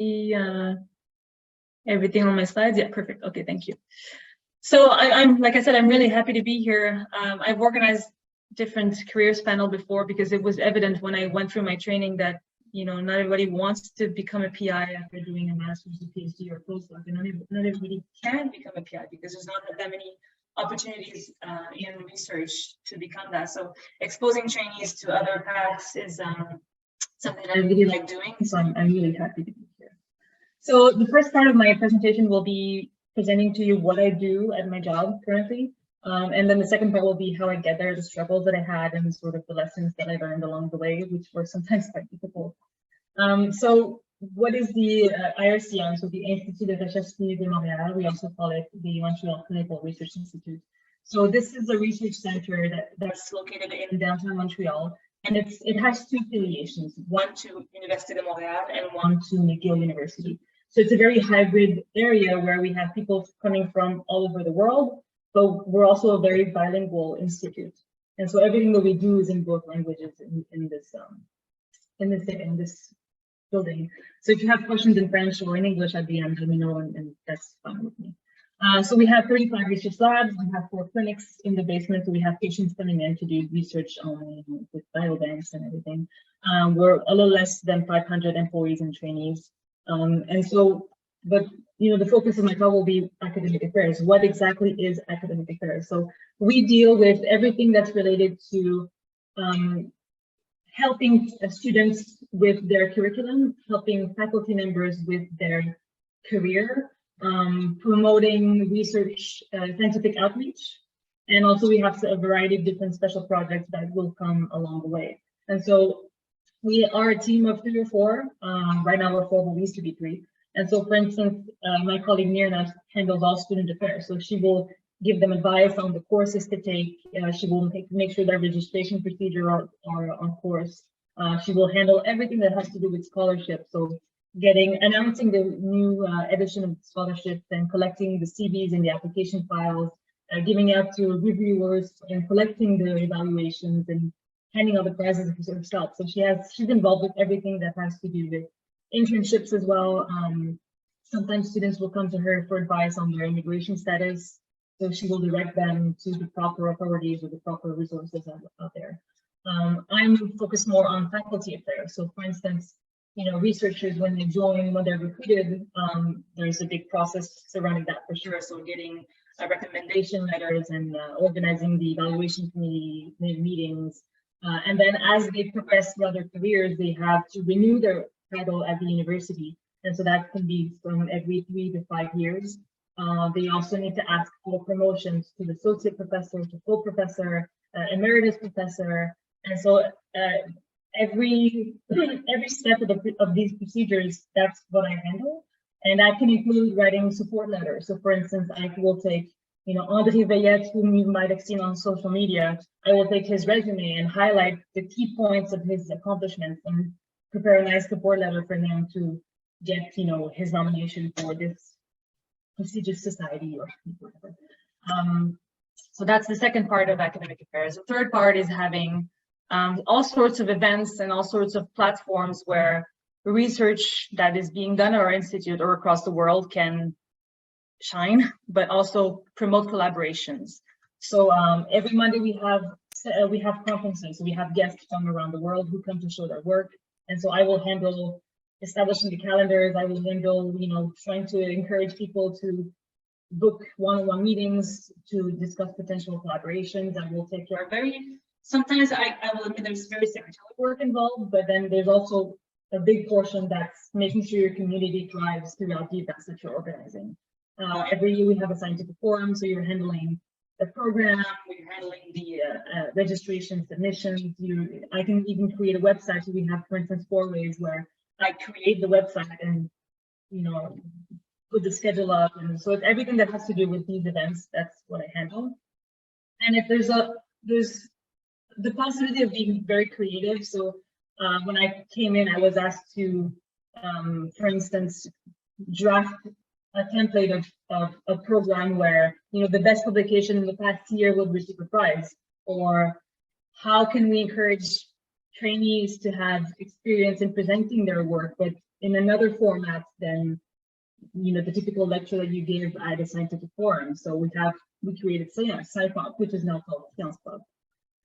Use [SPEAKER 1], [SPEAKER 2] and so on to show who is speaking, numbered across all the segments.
[SPEAKER 1] see everything on my slides? Yeah, perfect. Okay, thank you. So I'm like I said, I'm really happy to be here. I've organized different careers panel before because it was evident when I went through my training that, you know, not everybody wants to become a PI after doing a master's, a PhD, or postdoc, and not everybody can become a PI because there's not that many opportunities in research to become that. So exposing trainees to other paths is something I really like doing. So I'm really happy to be here. So the first part of my presentation will be presenting to you what I do at my job currently. And then the second part will be how I get there, the struggles that I had, and sort of the lessons that I learned along the way, which were sometimes quite difficult. So what is the IRCM? So the Institut de Recherche Clinique de Montréal, we also call it the Montreal Clinical Research Institute. So this is a research center that's located in downtown Montreal, and it has two affiliations, one to Université de Montréal and one to McGill University. So it's a very hybrid area where we have people coming from all over the world, but we're also a very bilingual institute. And so everything that we do is in both languages in this building. So if you have questions in French or in English at the end, let me know, and that's fine with me. So we have 35 research labs. We have 4 clinics in the basement. So we have patients coming in to do research on with biobanks and everything. We're a little less than 500 employees and trainees. But you know, the focus of my talk will be academic affairs. What exactly is academic affairs? So we deal with everything that's related to helping students with their curriculum, helping faculty members with their career, promoting research, scientific outreach, and also we have a variety of different special projects that will come along the way. And so we are a team of 3 or 4. Right now we're 4, but we used to be 3. And so, for instance, my colleague Mirna handles all student affairs. So she will give them advice on the courses to take. She will make sure their registration procedure are on course. She will handle everything that has to do with scholarship. So announcing the new edition of scholarships and collecting the CVs and the application files, giving out to reviewers and collecting the evaluations and handing out the prizes herself. So she's involved with everything that has to do with internships as well. Sometimes students will come to her for advice on their immigration status, so she will direct them to the proper authorities or the proper resources out there. I'm focused more on faculty affairs. So for instance, you know, researchers, when they're recruited, there's a big process surrounding that for sure. So getting recommendation letters and organizing the evaluation committee meetings. And then as they progress throughout their careers, they have to renew their title at the university. And so that can be from every 3 to 5 years. They also need to ask for promotions to the associate professor, to full professor, emeritus professor. And so every step of these procedures, that's what I handle. And that can include writing support letters. So for instance, I will take, you know, André Veillette, whom you might have seen on social media, I will take his resume and highlight the key points of his accomplishments and prepare a nice support letter for him to get, you know, his nomination for this prestigious society or whatever. So that's the second part of academic affairs. The third part is having all sorts of events and all sorts of platforms where research that is being done at our institute or across the world can shine, but also promote collaborations. So every Monday we have conferences. So we have guests from around the world who come to show their work. And so I will handle establishing the calendars. I will handle, you know, trying to encourage people to book one-on-one meetings to discuss potential collaborations. I will take care of sometimes I will admit there's very secretarial work involved, but then there's also a big portion that's making sure your community thrives throughout the events that you're organizing. Every year we have a scientific forum, so you're handling the program, we're handling the registration submissions. I can even create a website. So we have, for instance, 4 ways where I create the website and, you know, put the schedule up. And so it's everything that has to do with these events. That's what I handle. And if there's the possibility of being very creative. So when I came in, I was asked to, for instance, draft a template of a program where, you know, the best publication in the past year would receive a prize, or how can we encourage trainees to have experience in presenting their work, but in another format than, you know, the typical lecture that you give at a scientific forum. So we created SciPop, which is now called Science Pop.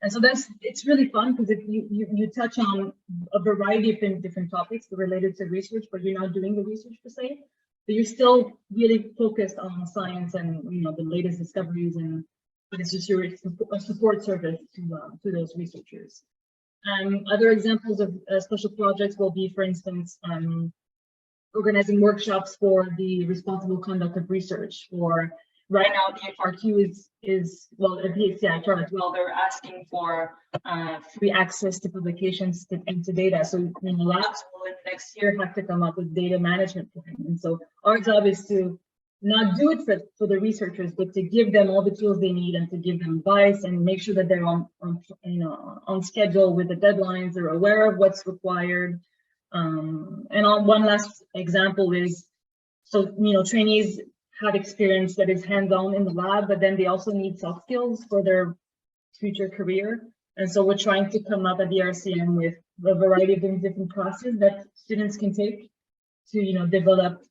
[SPEAKER 1] And so it's really fun because you touch on a variety of different topics related to research, but you're not doing the research per se. But you're still really focused on science and, you know, the latest discoveries, but it's just a support service to those researchers. Other examples of special projects will be, for instance, organizing workshops for the responsible conduct of research. Or right now, the FRQ is well, the PHCI as well. They're asking for free access to publications and to data. So, you know, labs will next year have to come up with data management plan. And so our job is to not do it for the researchers, but to give them all the tools they need and to give them advice and make sure that they're on schedule with the deadlines. They're aware of what's required. One last example is, so, you know, trainees have experience that is hands-on in the lab, but then they also need soft skills for their future career. And so we're trying to come up at the RCM with a variety of different classes that students can take to, you know, develop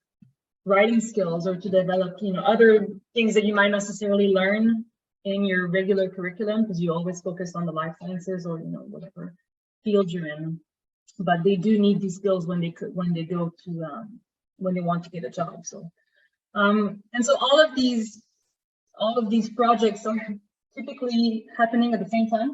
[SPEAKER 1] writing skills or to develop, you know, other things that you might necessarily learn in your regular curriculum, because you always focus on the life sciences or, you know, whatever field you're in. But they do need these skills when they go to when they want to get a job. So and so all of these projects are typically happening at the same time.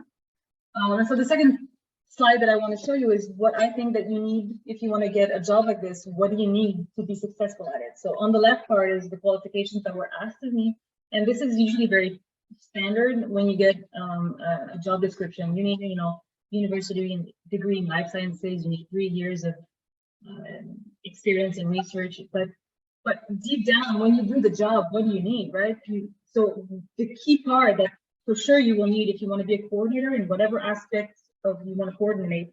[SPEAKER 1] And so the second slide that I want to show you is what I think that you need if you want to get a job like this. What do you need to be successful at it? So on the left part is the qualifications that were asked of me, and this is usually very standard when you get a job description. You need, you know, university degree in life sciences. You need 3 years of experience in research, but deep down, when you do the job, what do you need, right? So the key part that for sure you will need if you want to be a coordinator in whatever aspect of you want to coordinate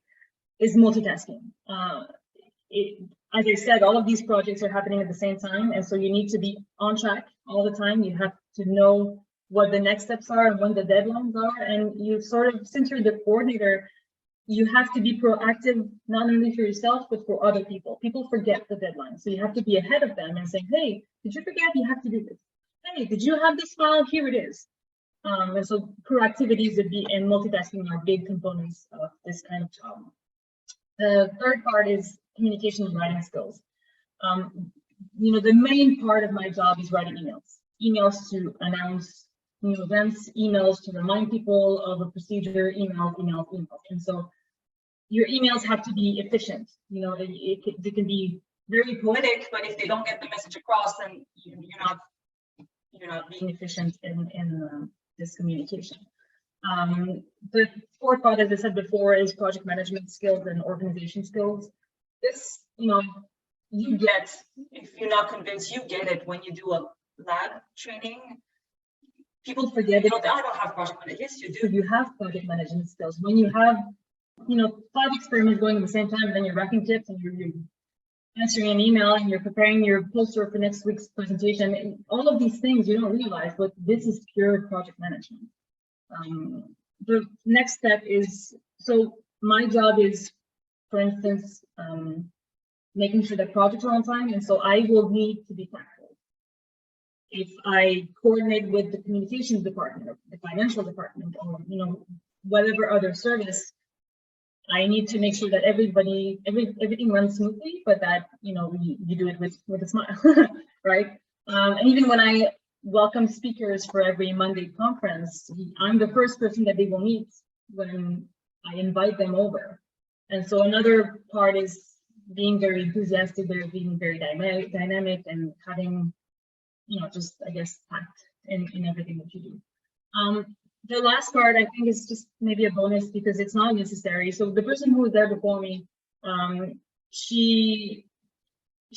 [SPEAKER 1] is multitasking. As I said, all of these projects are happening at the same time, and so you need to be on track all the time. You have to know what the next steps are and when the deadlines are, and you sort of, since you're the coordinator, you have to be proactive, not only for yourself, but for other people. People forget the deadline. So you have to be ahead of them and say, hey, did you forget you have to do this? Hey, did you have this file? Here it is. And so proactivities and multitasking are big components of this kind of job. The third part is communication and writing skills. You know, the main part of my job is writing emails to announce new events, emails to remind people of a procedure, emails. And so your emails have to be efficient. You know, they can be very poetic, but if they don't get the message across, then you're not being efficient in this communication. The fourth part, as I said before, is project management skills and organization skills. This, you know, you get, if you're not convinced, you get it when you do a lab training. People forget it. I don't have project management. Yes, you do. You have project management skills. When you have, you know, 5 experiments going at the same time, then you're writing tips and you're answering an email and you're preparing your poster for next week's presentation. And all of these things you don't realize, but this is pure project management. The next step is, so my job is, for instance, making sure that projects are on time, and so I will need to be practical. If I coordinate with the communications department or the financial department or, you know, whatever other service, I need to make sure that everything runs smoothly, but that, you know, you do it with a smile, right? And even when I welcome speakers for every Monday conference, I'm the first person that they will meet when I invite them over. And so another part is being very enthusiastic, being very dynamic and having, you know, just, I guess, tact in everything that you do. The last part, I think, is just maybe a bonus because it's not necessary. So the person who was there before me, she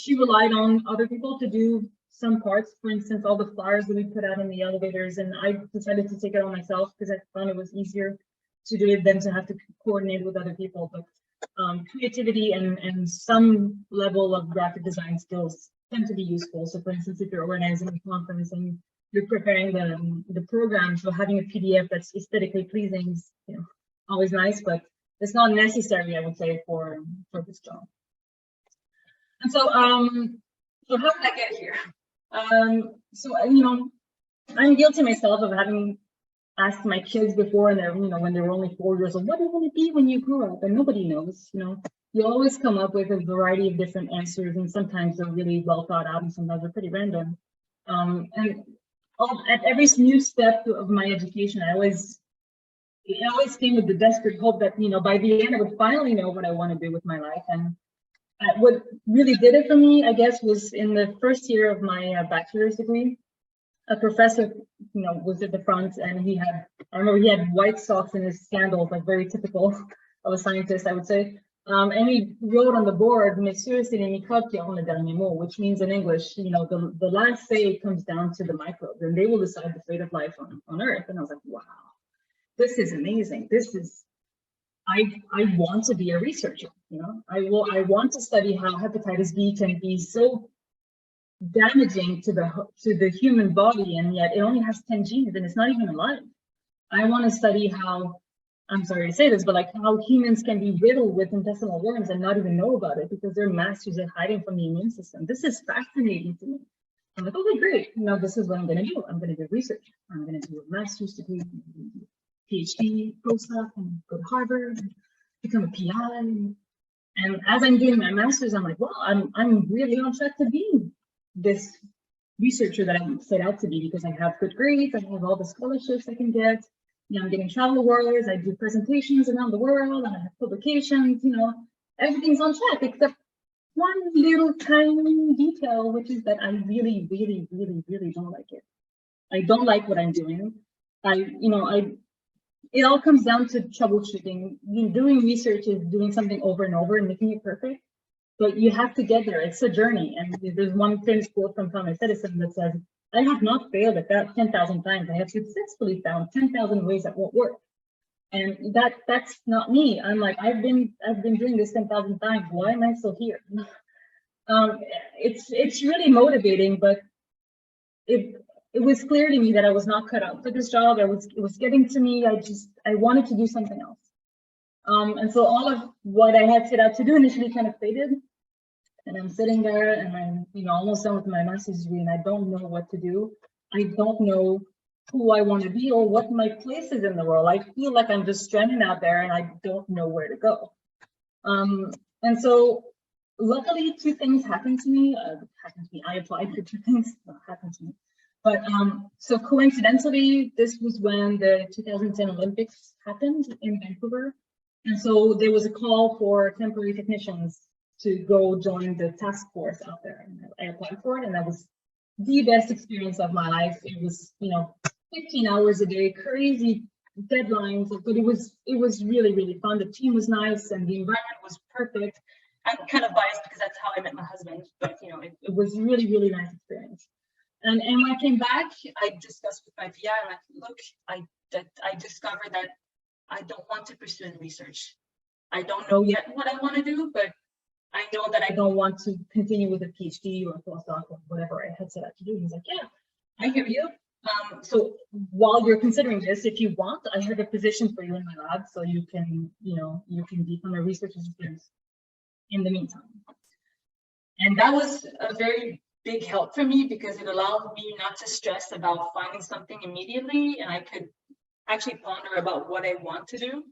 [SPEAKER 1] relied on other people to do some parts. For instance, all the flyers that we put out in the elevators, and I decided to take it on myself because I found it was easier to do it than to have to coordinate with other people. But creativity and some level of graphic design skills tend to be useful. So for instance, if you're organizing a conference and you're preparing the program, so having a PDF that's aesthetically pleasing is, you know, always nice, but it's not necessary, I would say, for this job. And so how did I get here? So you know, I'm guilty myself of having asked my kids before, and they're, you know, when they were only 4 years old, what do you want to be when you grow up? And nobody knows, you know. You always come up with a variety of different answers, and sometimes they're really well thought out, and sometimes they're pretty random. And at every new step of my education, it always came with the desperate hope that, you know, by the end I would finally know what I want to do with my life. And what really did it for me, I guess, was in the first year of my bachelor's degree. A professor, you know, was at the front, and I remember he had white socks in his sandals, like very typical of a scientist, I would say. And he wrote on the board, "Messieurs, c'est les microbes qui auront le dernier mot," which means in English, you know, the last say comes down to the microbes, and they will decide the fate of life on Earth. And I was like, wow, this is amazing. I want to be a researcher, you know. I want to study how hepatitis B can be so damaging to the human body, and yet it only has 10 genes and it's not even alive. I want to study how, I'm sorry to say this, but like how humans can be riddled with intestinal worms and not even know about it because their masters are hiding from the immune system. This is fascinating to me. I'm like, okay, great. Now this is what I'm going to do. I'm going to do research. I'm going to do a master's degree, PhD, postdoc, and go to Harvard, and become a PI. And as I'm doing my master's, I'm like, well, I'm really on track to be this researcher that I set out to be, because I have good grades, I have all the scholarships I can get, you know, I'm getting travel awards, I do presentations around the world, and I have publications, you know, everything's on track, except one little tiny detail, which is that I really, really, really, really don't like it. I don't like what I'm doing. It all comes down to troubleshooting. You know, doing research is doing something over and over and making it perfect. But you have to get there. It's a journey. And there's one famous quote from Thomas Edison that says, "I have not failed at that 10,000 times. I have successfully found 10,000 ways that won't work." And that's not me. I'm like, I've been doing this 10,000 times. Why am I still here? It's really motivating, but it was clear to me that I was not cut out for this job. It was getting to me. I wanted to do something else. And so all of what I had set out to do initially kind of faded. And I'm sitting there and I'm, you know, almost done with my master's degree, and I don't know what to do. I don't know who I want to be or what my place is in the world. I feel like I'm just stranded out there and I don't know where to go. And so luckily 2 things happened to me. I applied for 2 things that happened to me. But so coincidentally, this was when the 2010 Olympics happened in Vancouver. And so there was a call for temporary technicians to go join the task force out there. And I applied for it, and that was the best experience of my life. It was, you know, 15 hours a day, crazy deadlines, but it was really, really fun. The team was nice and the environment was perfect. I'm kind of biased because that's how I met my husband, but you know, it was really, really nice experience. And when I came back, I discussed with my PI, I'm like, look, I discovered that I don't want to pursue in research. I don't know yet what I want to do, but I know that I don't want to continue with a PhD or a postdoc or whatever I had set out to do. He's like, yeah, I hear you. So while you're considering this, if you want, I have a position for you in my lab, so you can, you know, you can become a research assistant in the meantime. And that was a very big help for me because it allowed me not to stress about finding something immediately, and I could actually ponder about what I want to do.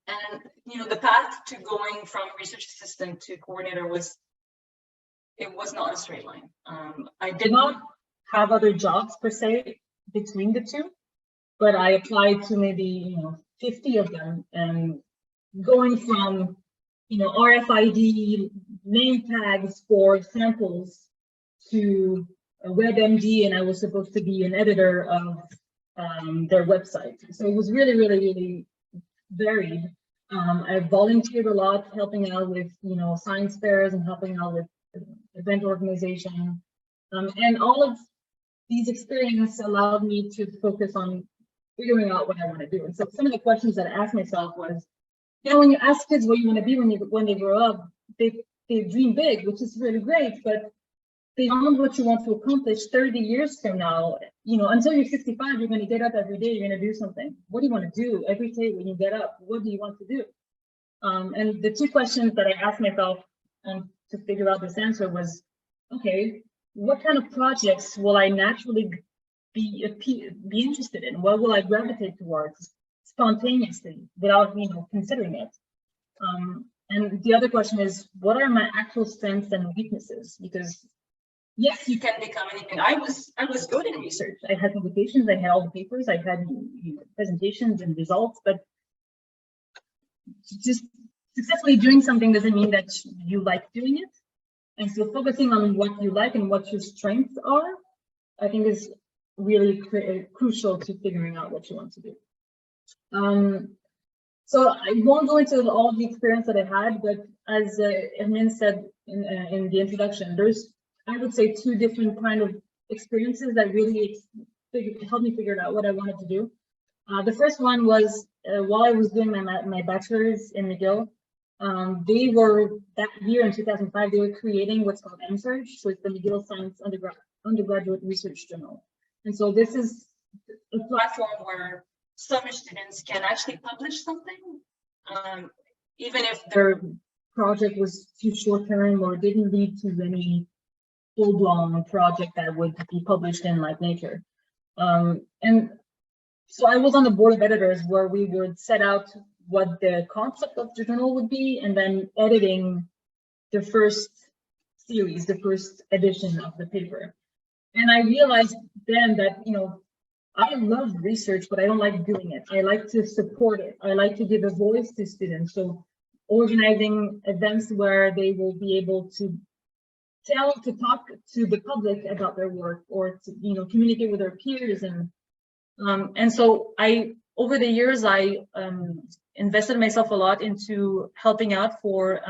[SPEAKER 1] And you know, the path to going from research assistant to coordinator was not a straight line. I did not have other jobs per se between the two, but I applied to maybe 50 of them, and going from RFID name tags for samples to a WebMD, and I was supposed to be an editor of their website. So it was really, really, really varied. I volunteered a lot, helping out with science fairs and helping out with event organization, and all of these experiences allowed me to focus on figuring out what I want to do. And so some of the questions that I asked myself was, when you ask kids what you want to be when they grow up, they dream big, which is really great, but beyond what you want to accomplish 30 years from now, until you're 65, you're going to get up every day, you're going to do something. What do you want to do every day when you get up? What do you want to do? And the two questions that I asked myself, and to figure out this answer was, okay, what kind of projects will I naturally be interested in? What will I gravitate towards spontaneously without, you know, considering it? And the other question is, what are my actual strengths and weaknesses? Because yes, you can become anything. I was good in research. I had publications, I had all the papers, I had, you know, presentations and results, but just successfully doing something doesn't mean that you like doing it. And so focusing on what you like and what your strengths are, I think is really crucial to figuring out what you want to do. So I won't go into all the experience that I had, but as Hermine said in the introduction, there's, I would say, two different kind of experiences that really helped me figure out what I wanted to do. The first one was while I was doing my bachelor's in McGill. They were, that year in 2005, they were creating what's called MSearch, so it's the McGill Science Undergraduate Research Journal. And so this is a platform where some students can actually publish something, even if their project was too short-term or didn't lead to any full-blown project that would be published in like Nature. And so I was on the board of editors where we would set out what the concept of the journal would be, and then editing the first series, the first edition of the paper. And I realized then that, you know, I love research, but I don't like doing it. I like to support it. I like to give a voice to students. So organizing events where they will be able to talk to the public about their work, or to, you know, communicate with their peers. And so over the years, I invested myself a lot into helping out for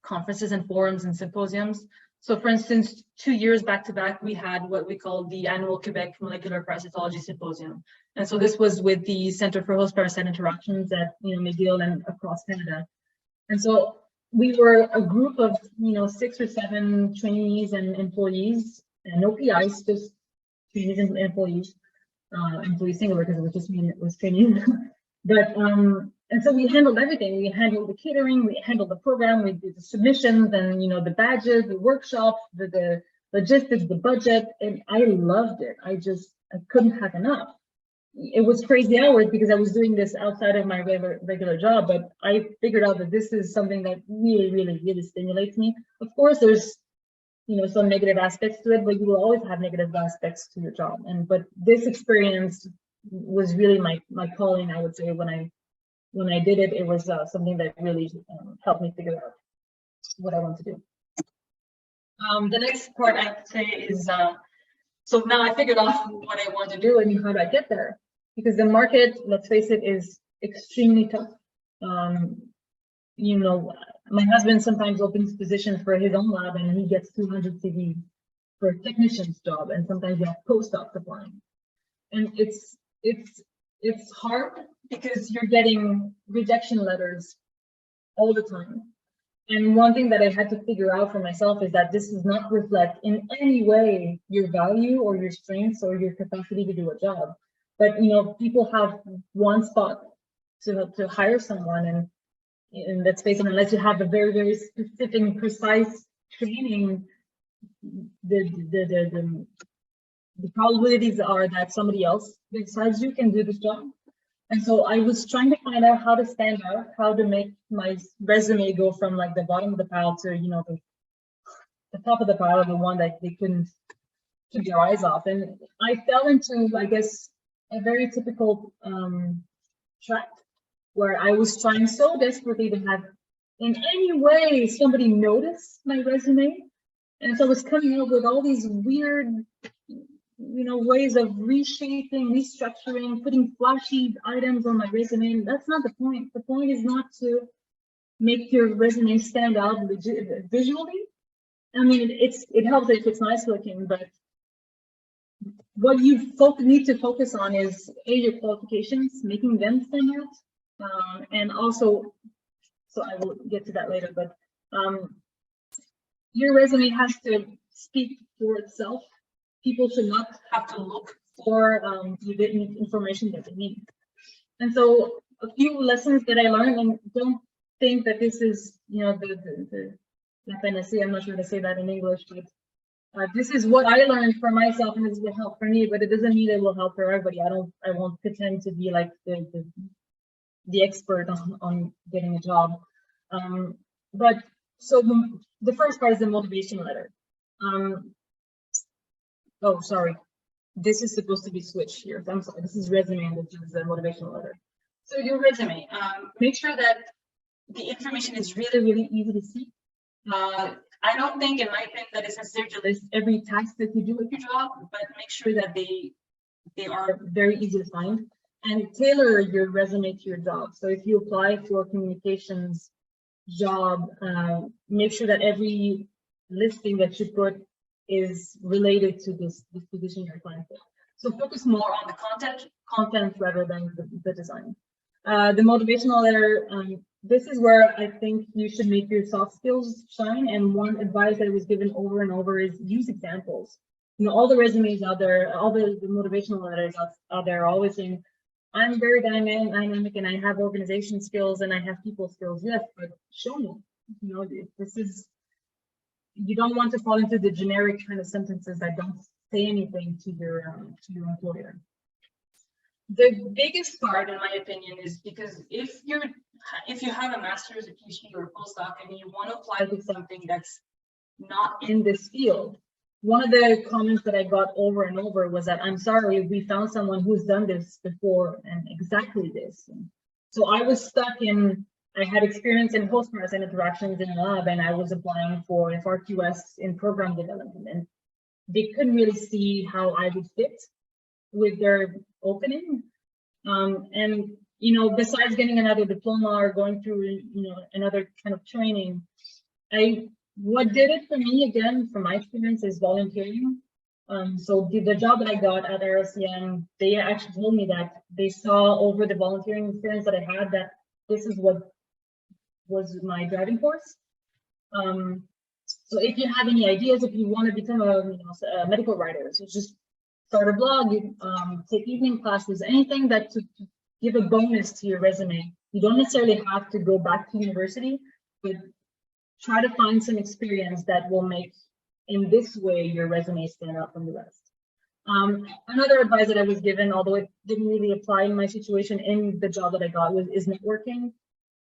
[SPEAKER 1] conferences and forums and symposiums. So for instance, 2 years back to back, we had what we call the annual Quebec Molecular Parasitology Symposium. And so this was with the Center for Host Parasite Interactions at, you know, McGill and across Canada. And so we were a group of, you know, 6 or 7 trainees and employees, and no PIs, just trainees and employees. Employee singular because it was just me and it was trainees. But and so we handled everything. We handled the catering, we handled the program, we did the submissions, and, you know, the badges, the workshops, the logistics, the budget, and I loved it. I couldn't have enough. It was crazy hours because I was doing this outside of my regular job, but I figured out that this is something that really, really, really stimulates me. Of course, there's, you know, some negative aspects to it, but you will always have negative aspects to your job. But this experience was really my calling, I would say. When I did it, it was something that really helped me figure out what I want to do. The next part I would say is, so now I figured out what I want to do and how do I get there? Because the market, let's face it, is extremely tough. You know, my husband sometimes opens positions for his own lab and he gets 200 CVs for a technician's job, and sometimes you have postdocs applying. And it's hard because you're getting rejection letters all the time. And one thing that I had to figure out for myself is that this does not reflect in any way your value or your strengths or your capacity to do a job. But, you know, people have one spot to hire someone, and let's face it, unless you have a very, very specific and precise training, the probabilities are that somebody else besides you can do this job. And so I was trying to find out how to stand out, how to make my resume go from like the bottom of the pile to, you know, the top of the pile, the one that they couldn't keep their eyes off. And I fell into, I guess, a very typical track where I was trying so desperately to have in any way somebody notice my resume. And so I was coming up with all these weird, you know, ways of reshaping, restructuring, putting flashy items on my resume. That's not the point. The point is not to make your resume stand out visually. I mean, it helps if it's nice looking, but what you need to focus on is your qualifications, making them stand out, and also, so I will get to that later, but your resume has to speak for itself. People should not have to look for the information that they need. And so a few lessons that I learned, and don't think that this is, you know, la panacea. I'm not sure to say that in English, but this is what I learned for myself, and this will help for me. But it doesn't mean it will help for everybody. I won't pretend to be like the expert on getting a job. But so the first part is the motivation letter. Oh, sorry. This is supposed to be switched here. I'm sorry. This is resume, and this is the motivational letter. So your resume, make sure that the information is really, really easy to see. I don't think, in my opinion, that it's necessary to list every task that you do at your job, but make sure that they are very easy to find, and tailor your resume to your job. So if you apply for a communications job, make sure that every listing that you put is related to this position you're applying for. So focus more on the content rather than the design. The motivational letter, this is where I think you should make your soft skills shine. And one advice that was given over and over is use examples. You know, all the resumes out there, all the motivational letters out there are always saying, I'm very dynamic and I have organization skills and I have people skills. Yes, but show me. You know, this is, you don't want to fall into the generic kind of sentences that don't say anything to your employer. The biggest part, in my opinion, is because if you have a master's, a PhD, or a postdoc, and you want to apply to something that's not in this field, one of the comments that I got over and over was that, I'm sorry, we found someone who's done this before and exactly this. And so I was stuck in, I had experience in post-process interactions in a lab, and I was applying for FRQS in program development, and they couldn't really see how I would fit with their opening. And, you know, besides getting another diploma or going through, you know, another kind of training, what did it for me, again, from my experience, is volunteering. So the job that I got at RSCM, they actually told me that they saw over the volunteering experience that I had that this is what was my driving force. So if you have any ideas, if you want to become a medical writer, so just start a blog, take evening classes, anything that to give a bonus to your resume. You don't necessarily have to go back to university, but try to find some experience that will make, in this way, your resume stand out from the rest. Another advice that I was given, although it didn't really apply in my situation in the job that I got, is networking.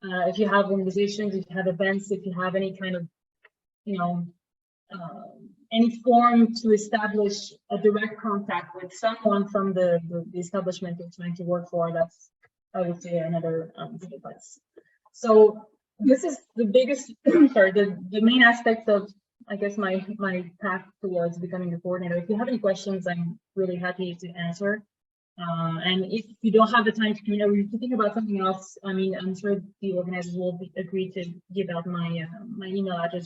[SPEAKER 1] If you have organizations, if you have events, if you have any kind of, you know, any form to establish a direct contact with someone from the establishment you're trying to work for, that's, I would say, another good advice. So this is the biggest, sorry, the main aspect of, I guess, my path towards becoming a coordinator. If you have any questions, I'm really happy to answer. And if you don't have the time to communicate, or if you think about something else, I mean, I'm sure the organizers will agree to give out my email address